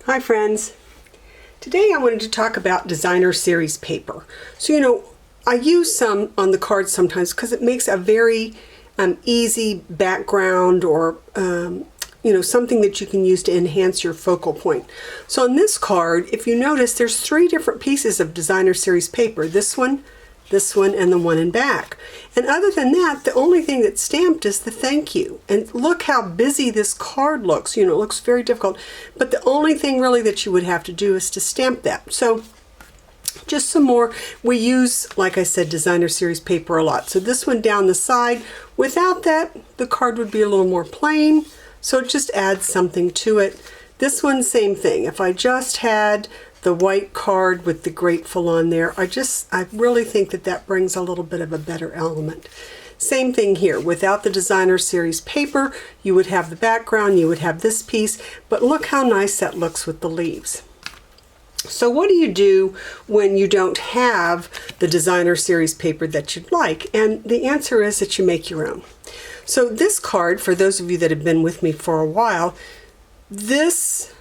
Hi friends. Today I wanted to talk about designer series paper. So I use some on the cards sometimes because it makes a very easy background or something that you can use to enhance your focal point. So on this card, if you notice, there's 3 different pieces of designer series paper. This one, and the one in back. And other than that, the only thing that's stamped is the thank you. And look how busy this card looks. It looks very difficult. But the only thing really that you would have to do is to stamp that. So just some more. We use, like I said, designer series paper a lot. So this one down the side, without that, the card would be a little more plain. So it just adds something to it. This one, same thing. If I just had the white card with the grateful on there, I really think that brings a little bit of a better element. Same thing here. Without the designer series paper, you would have the background, you would have this piece, but look how nice that looks with the leaves. So what do you do when you don't have the designer series paper that you'd like? And the answer is that you make your own. So this card, for those of you that have been with me for a while, this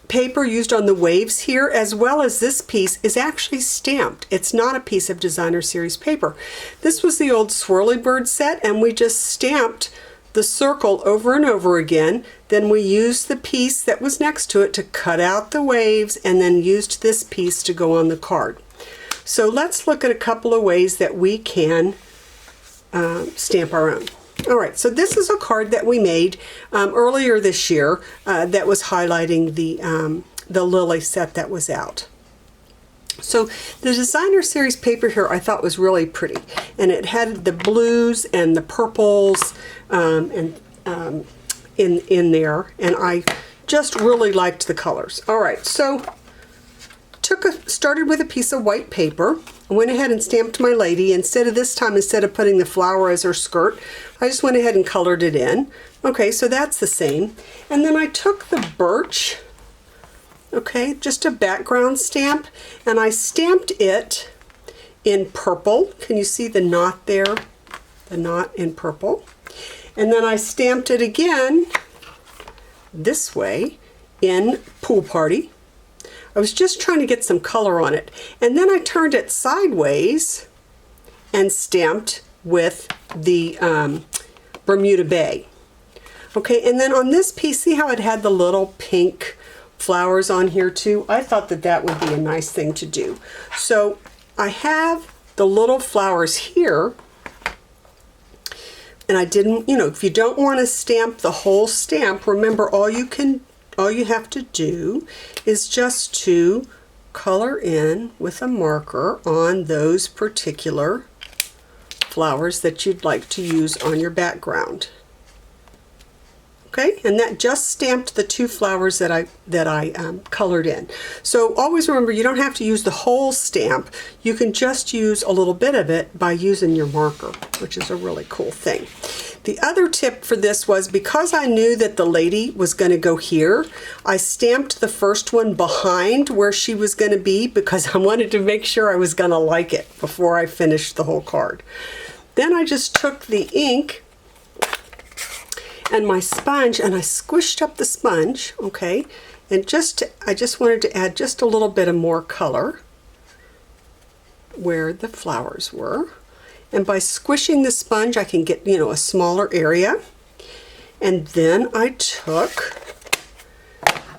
paper used on the waves here, as well as this piece, is actually stamped. It's not a piece of designer series paper. This was the old Swirly Bird set, and we just stamped the circle over and over again. Then we used the piece that was next to it to cut out the waves, and then used this piece to go on the card. So let's look at a couple of ways that we can stamp our own. All right, so this is a card that we made earlier this year that was highlighting the Lily set that was out. So the designer series paper here I thought was really pretty, and it had the blues and the purples in there, and I just really liked the colors. All right, so started with a piece of white paper. I went ahead and stamped my lady. Instead of putting the flower as her skirt, I just went ahead and colored it in. Okay, so that's the same. And then I took the birch, okay, just a background stamp, and I stamped it in purple. Can you see the knot there? The knot in purple. And then I stamped it again this way in Pool Party. I was just trying to get some color on it. And then I turned it sideways and stamped with the Bermuda Bay. Okay, and then on this piece, see how it had the little pink flowers on here too? I thought that would be a nice thing to do. So I have the little flowers here, and I didn't, if you don't want to stamp the whole stamp, remember all you have to do is just to color in with a marker on those particular flowers that you'd like to use on your background. Okay, and that just stamped the 2 flowers that I colored in. So always remember, you don't have to use the whole stamp. You can just use a little bit of it by using your marker, which is a really cool thing. The other tip for this was, because I knew that the lady was going to go here, I stamped the first one behind where she was going to be, because I wanted to make sure I was going to like it before I finished the whole card. Then I just took the ink and my sponge, and I squished up the sponge, okay, and I just wanted to add just a little bit of more color where the flowers were. And by squishing the sponge, I can get, a smaller area. And then I took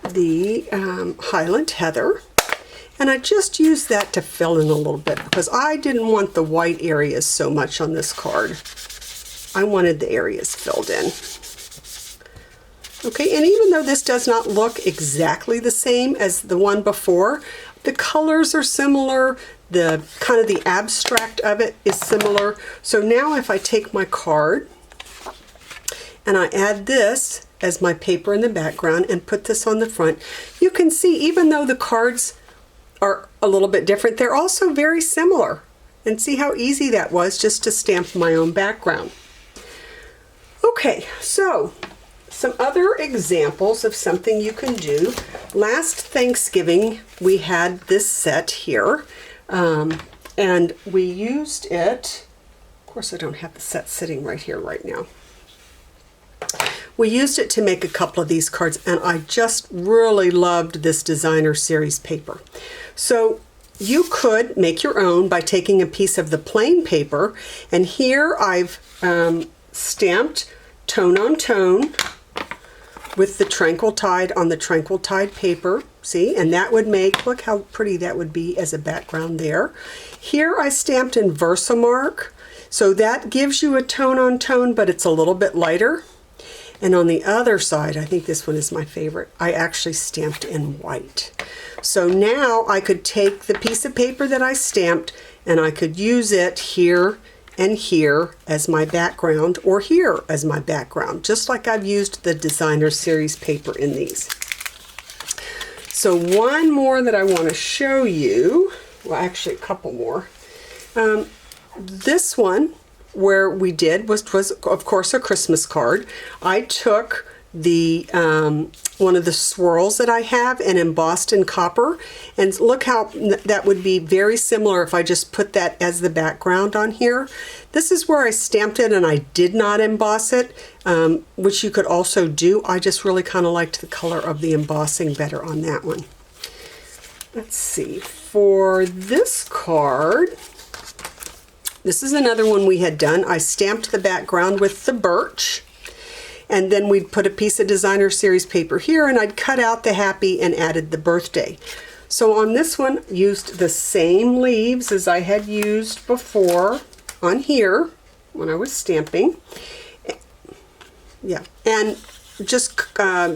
the Highland Heather, and I just used that to fill in a little bit, because I didn't want the white areas so much on this card. I wanted the areas filled in. Okay, and even though this does not look exactly the same as the one before, the colors are similar, the kind of the abstract of it is similar. So now if I take my card and I add this as my paper in the background and put this on the front, you can see, even though the cards are a little bit different, they're also very similar. And see how easy that was just to stamp my own background. Okay, so some other examples of something you can do. Last Thanksgiving, we had this set here, and we used it. Of course, I don't have the set sitting right here right now. we used it to make a couple of these cards, and I just really loved this designer series paper. So you could make your own by taking a piece of the plain paper, and here I've stamped tone on tone with the Tranquil Tide on the Tranquil Tide paper. See, and that would make, look how pretty that would be as a background there. Here I stamped in Versamark, so that gives you a tone on tone, but it's a little bit lighter. And on the other side, I think this one is my favorite, I actually stamped in white. So now I could take the piece of paper that I stamped and I could use it here and here as my background, or here as my background, just like I've used the designer series paper in these. So one more that I want to show you, well actually a couple more. This one where we did was of course a Christmas card. I took the one of the swirls that I have and embossed in copper, and look how that would be very similar if I just put that as the background on here. This is where I stamped it and I did not emboss it, which you could also do. I just really kind of liked the color of the embossing better on that one. Let's see, for this card, this is another one we had done. I stamped the background with the birch, and then we'd put a piece of designer series paper here, and I'd cut out the happy and added the birthday. So on this one, used the same leaves as I had used before on here when I was stamping. Yeah, and just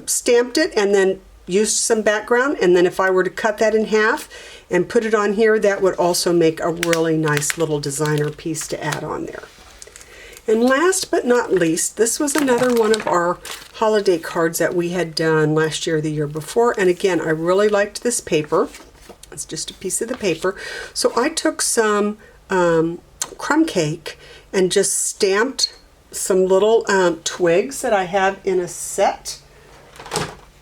stamped it and then used some background, and then if I were to cut that in half and put it on here, that would also make a really nice little designer piece to add on there. And last but not least, this was another one of our holiday cards that we had done last year or the year before. And again, I really liked this paper. It's just a piece of the paper. So I took some crumb cake and just stamped some little twigs that I have in a set.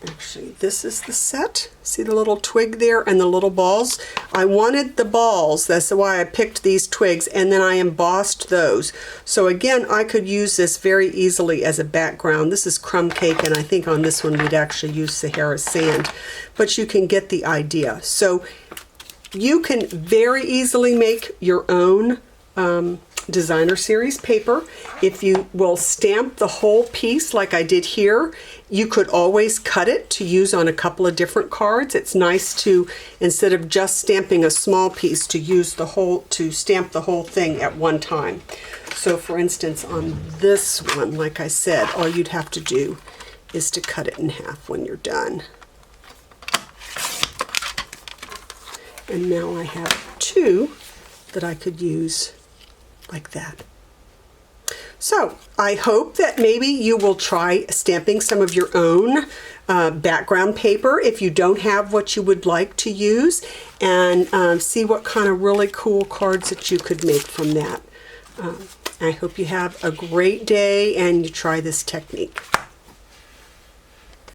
Actually, this is the set. See the little twig there and the little balls? I wanted the balls, that's why I picked these twigs, and then I embossed those. So again, I could use this very easily as a background. This is crumb cake, and I think on this one we'd actually use Sahara sand, but you can get the idea. So you can very easily make your own designer series paper. If you will stamp the whole piece like I did here, you could always cut it to use on a couple of different cards. It's nice to, instead of just stamping a small piece, to use the whole, to stamp the whole thing at one time. So for instance, on this one, like I said, all you'd have to do is to cut it in half when you're done. And now I have two that I could use like that. So I hope that maybe you will try stamping some of your own background paper if you don't have what you would like to use, and see what kind of really cool cards that you could make from that. I hope you have a great day and you try this technique.